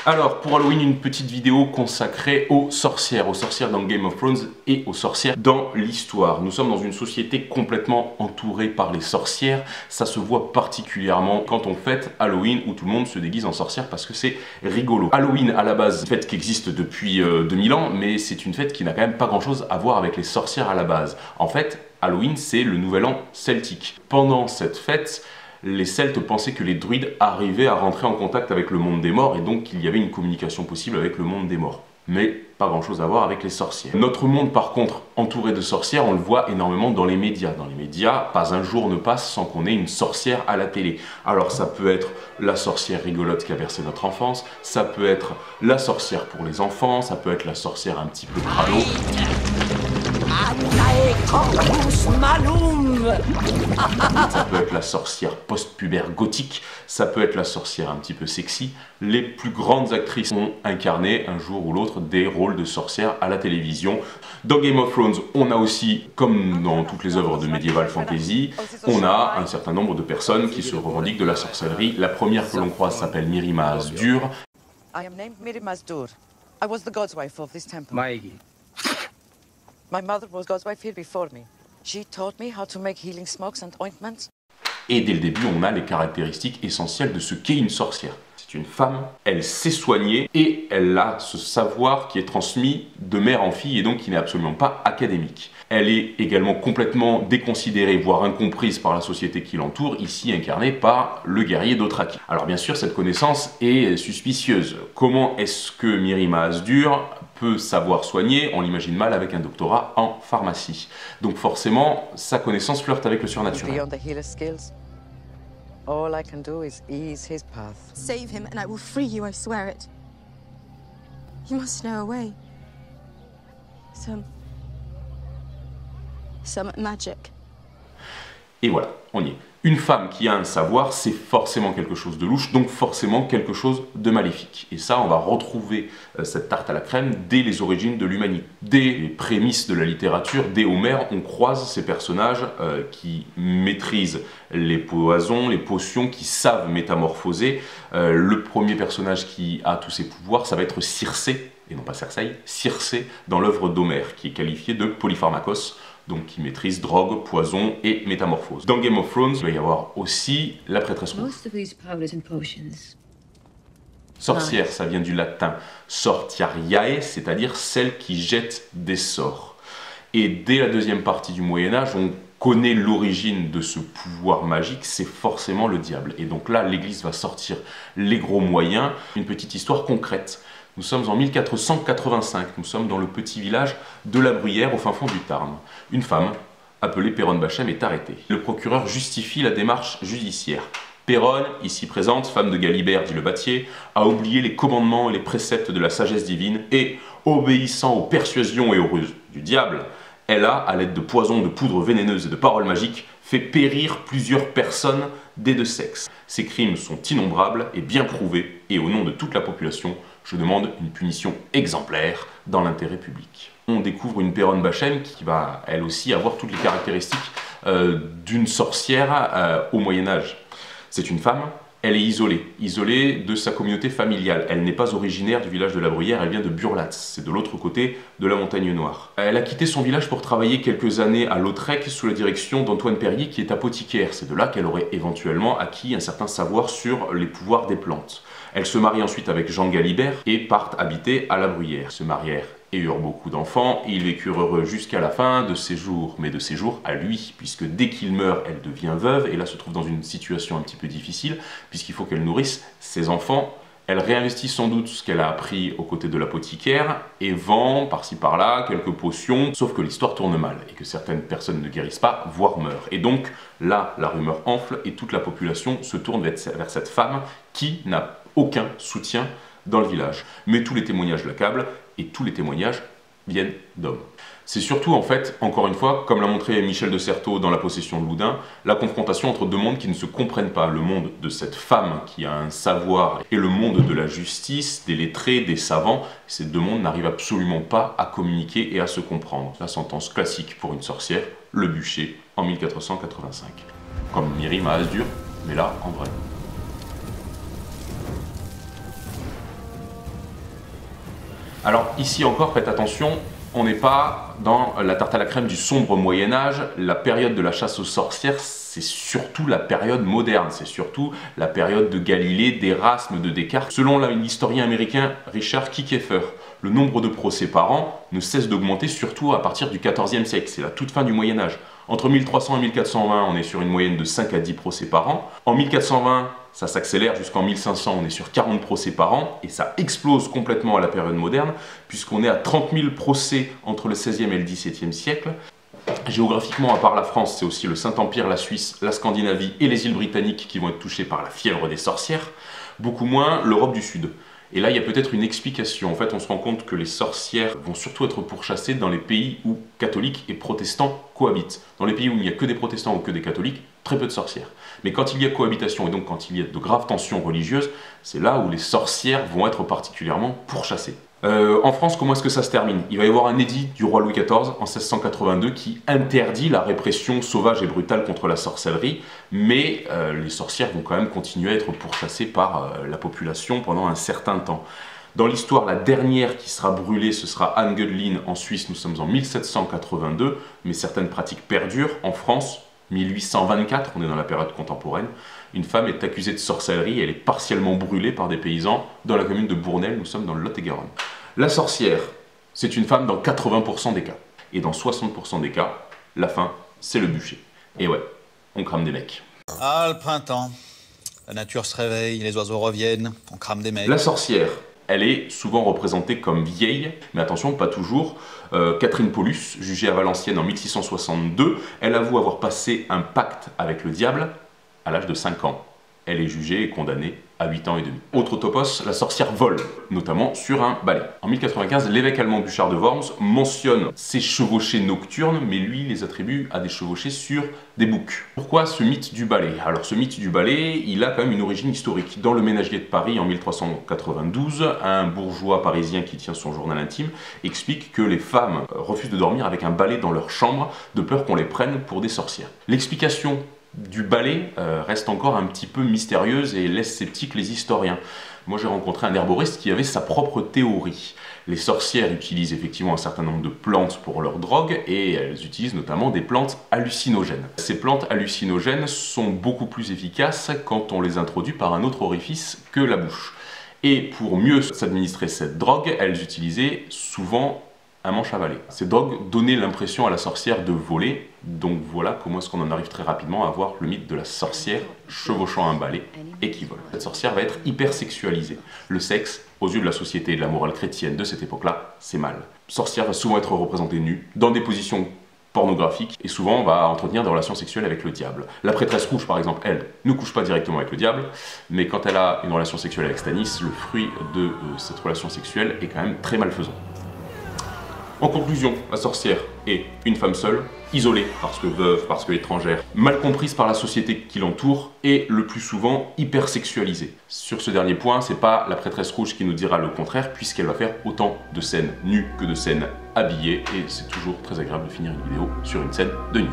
Alors, pour Halloween, une petite vidéo consacrée aux sorcières dans Game of Thrones et aux sorcières dans l'histoire. Nous sommes dans une société complètement entourée par les sorcières. Ça se voit particulièrement quand on fête Halloween, où tout le monde se déguise en sorcière parce que c'est rigolo. Halloween, à la base, une fête qui existe depuis 2000 ans, mais c'est une fête qui n'a quand même pas grand-chose à voir avec les sorcières à la base. En fait, Halloween, c'est le nouvel an celtique. Pendant cette fête, les Celtes pensaient que les druides arrivaient à rentrer en contact avec le monde des morts et donc qu'il y avait une communication possible avec le monde des morts. Mais pas grand chose à voir avec les sorcières. Notre monde par contre, entouré de sorcières, on le voit énormément dans les médias. Dans les médias, pas un jour ne passe sans qu'on ait une sorcière à la télé. Alors ça peut être la sorcière rigolote qui a bercé notre enfance, ça peut être la sorcière pour les enfants, ça peut être la sorcière un petit peu crado. Ça peut être la sorcière post-pubère gothique, ça peut être la sorcière un petit peu sexy. Les plus grandes actrices ont incarné un jour ou l'autre des rôles de sorcières à la télévision. Dans Game of Thrones, on a aussi, comme dans toutes les œuvres de médiéval fantasy, on a un certain nombre de personnes qui se revendiquent de la sorcellerie. La première que l'on croise s'appelle Mirri Maz Duur. I am named Mirri Maz Duur. I was the god's wife of this temple. My mother was god's wife here before me. She taught me how to make healing smokes and ointments. Et dès le début, on a les caractéristiques essentielles de ce qu'est une sorcière. C'est une femme, elle sait soigner et elle a ce savoir qui est transmis de mère en fille et donc qui n'est absolument pas académique. Elle est également complètement déconsidérée, voire incomprise par la société qui l'entoure, ici incarnée par le guerrier Dothraki. Alors bien sûr, cette connaissance est suspicieuse. Comment est-ce que Mirri Maz Duur peut savoir soigner? On l'imagine mal avec un doctorat en pharmacie. Donc forcément, sa connaissance flirte avec le surnaturel. Beyond the healer's skills, all I can do is ease his path. Save him and I will free you, I swear it. You must know a way. Some magic. Et voilà, on y est. Une femme qui a un savoir, c'est forcément quelque chose de louche, donc forcément quelque chose de maléfique. Et ça, on va retrouver cette tarte à la crème dès les origines de l'humanité. Dès les prémices de la littérature, dès Homère, on croise ces personnages qui maîtrisent les poisons, les potions, qui savent métamorphoser. Le premier personnage qui a tous ces pouvoirs, ça va être Circé, et non pas Cersei, Circé dans l'œuvre d'Homère, qui est qualifiée de polypharmakos, donc qui maîtrise drogue, poison et métamorphose. Dans Game of Thrones, il va y avoir aussi la prêtresse rouge. Sorcière, ça vient du latin sortiariae, c'est-à-dire celle qui jette des sorts. Et dès la deuxième partie du Moyen-Âge, on connaît l'origine de ce pouvoir magique, c'est forcément le diable. Et donc là, l'Église va sortir les gros moyens. Une petite histoire concrète. Nous sommes en 1485, nous sommes dans le petit village de la Bruyère au fin fond du Tarn. Une femme, appelée Péronne Bachem, est arrêtée. Le procureur justifie la démarche judiciaire. Péronne, ici présente, femme de Galibert, dit le bâtier, a oublié les commandements et les préceptes de la sagesse divine et, obéissant aux persuasions et aux ruses du diable, elle a, à l'aide de poisons, de poudres vénéneuses et de paroles magiques, fait périr plusieurs personnes des deux sexes. Ces crimes sont innombrables et bien prouvés, et au nom de toute la population, je demande une punition exemplaire dans l'intérêt public. On découvre une Péronne Bachem qui va, elle aussi, avoir toutes les caractéristiques d'une sorcière au Moyen-Âge. C'est une femme, elle est isolée de sa communauté familiale. Elle n'est pas originaire du village de la Bruyère, elle vient de Burlatz, c'est de l'autre côté de la Montagne Noire. Elle a quitté son village pour travailler quelques années à Lautrec sous la direction d'Antoine Perrier qui est apothicaire. C'est de là qu'elle aurait éventuellement acquis un certain savoir sur les pouvoirs des plantes. Elle se marie ensuite avec Jean Galibert et partent habiter à la Bruyère. Ils se marièrent et eurent beaucoup d'enfants, et ils vécurent heureux jusqu'à la fin de ses jours, mais de ses jours à lui, puisque dès qu'il meurt, elle devient veuve, et là se trouve dans une situation un petit peu difficile, puisqu'il faut qu'elle nourrisse ses enfants. Elle réinvestit sans doute ce qu'elle a appris aux côtés de l'apothicaire, et vend par-ci par-là quelques potions, sauf que l'histoire tourne mal, et que certaines personnes ne guérissent pas, voire meurent. Et donc, là, la rumeur enfle, et toute la population se tourne vers cette femme qui n'a aucun soutien dans le village. Mais tous les témoignages l'accablent, et tous les témoignages viennent d'hommes. C'est surtout, en fait, encore une fois, comme l'a montré Michel de Certeau dans La Possession de Loudun, la confrontation entre deux mondes qui ne se comprennent pas. Le monde de cette femme qui a un savoir et le monde de la justice, des lettrés, des savants. Ces deux mondes n'arrivent absolument pas à communiquer et à se comprendre. La sentence classique pour une sorcière, le bûcher, en 1485. Comme Mirri Maz Duur, mais là, en vrai. Alors ici encore, faites attention, on n'est pas dans la tarte à la crème du sombre Moyen-Âge. La période de la chasse aux sorcières, c'est surtout la période moderne, c'est surtout la période de Galilée, d'Erasme, de Descartes. Selon l'historien américain Richard Kickefer, le nombre de procès par an ne cesse d'augmenter, surtout à partir du XIVe siècle, c'est la toute fin du Moyen-Âge. Entre 1300 et 1420, on est sur une moyenne de 5 à 10 procès par an. En 1420, ça s'accélère jusqu'en 1500, on est sur 40 procès par an, et ça explose complètement à la période moderne, puisqu'on est à 30 000 procès entre le XVIe et le XVIIe siècle. Géographiquement, à part la France, c'est aussi le Saint-Empire, la Suisse, la Scandinavie et les îles britanniques qui vont être touchées par la fièvre des sorcières, beaucoup moins l'Europe du Sud. Et là, il y a peut-être une explication. En fait, on se rend compte que les sorcières vont surtout être pourchassées dans les pays où catholiques et protestants cohabitent. Dans les pays où il n'y a que des protestants ou que des catholiques, très peu de sorcières. Mais quand il y a cohabitation et donc quand il y a de graves tensions religieuses, c'est là où les sorcières vont être particulièrement pourchassées. En France, comment est-ce que ça se termine? Il va y avoir un édit du roi Louis XIV en 1682 qui interdit la répression sauvage et brutale contre la sorcellerie, mais les sorcières vont quand même continuer à être pourchassées par la population pendant un certain temps. Dans l'histoire, la dernière qui sera brûlée, ce sera Anne Gödlin en Suisse, nous sommes en 1782, mais certaines pratiques perdurent. En France, 1824, on est dans la période contemporaine, une femme est accusée de sorcellerie et elle est partiellement brûlée par des paysans dans la commune de Bournel, nous sommes dans le Lot-et-Garonne. La sorcière, c'est une femme dans 80% des cas. Et dans 60% des cas, la fin, c'est le bûcher. Et ouais, on crame des mecs. Ah, le printemps. La nature se réveille, les oiseaux reviennent, on crame des mecs. La sorcière, elle est souvent représentée comme vieille, mais attention, pas toujours. Catherine Paulus, jugée à Valenciennes en 1662, elle avoue avoir passé un pacte avec le diable à l'âge de 5 ans. Elle est jugée et condamnée à 8 ans et demi. Autre topos, la sorcière vole, notamment sur un balai. En 1095, l'évêque allemand Burchard de Worms mentionne ces chevauchées nocturnes, mais lui les attribue à des chevauchées sur des boucs. Pourquoi ce mythe du balai? Alors ce mythe du balai, il a quand même une origine historique. Dans le Ménagier de Paris, en 1392, un bourgeois parisien qui tient son journal intime explique que les femmes refusent de dormir avec un balai dans leur chambre, de peur qu'on les prenne pour des sorcières. L'explication du balai reste encore un petit peu mystérieuse et laisse sceptiques les historiens. Moi j'ai rencontré un herboriste qui avait sa propre théorie. Les sorcières utilisent effectivement un certain nombre de plantes pour leur drogue et elles utilisent notamment des plantes hallucinogènes. Ces plantes hallucinogènes sont beaucoup plus efficaces quand on les introduit par un autre orifice que la bouche. Et pour mieux s'administrer cette drogue, elles utilisaient souvent un manche à balai. Ces drogues donnaient l'impression à la sorcière de voler, donc voilà comment est-ce qu'on en arrive très rapidement à voir le mythe de la sorcière chevauchant un balai et qui vole. Cette sorcière va être hyper sexualisée. Le sexe, aux yeux de la société et de la morale chrétienne de cette époque-là, c'est mal. Sorcière va souvent être représentée nue, dans des positions pornographique et souvent va entretenir des relations sexuelles avec le diable. La prêtresse rouge par exemple, elle, ne couche pas directement avec le diable, mais quand elle a une relation sexuelle avec Stanis, le fruit de cette relation sexuelle est quand même très malfaisant. En conclusion, la sorcière est une femme seule, isolée parce que veuve, parce que étrangère, mal comprise par la société qui l'entoure et le plus souvent hypersexualisée. Sur ce dernier point, c'est pas la prêtresse rouge qui nous dira le contraire puisqu'elle va faire autant de scènes nues que de scènes habillées et c'est toujours très agréable de finir une vidéo sur une scène de nu.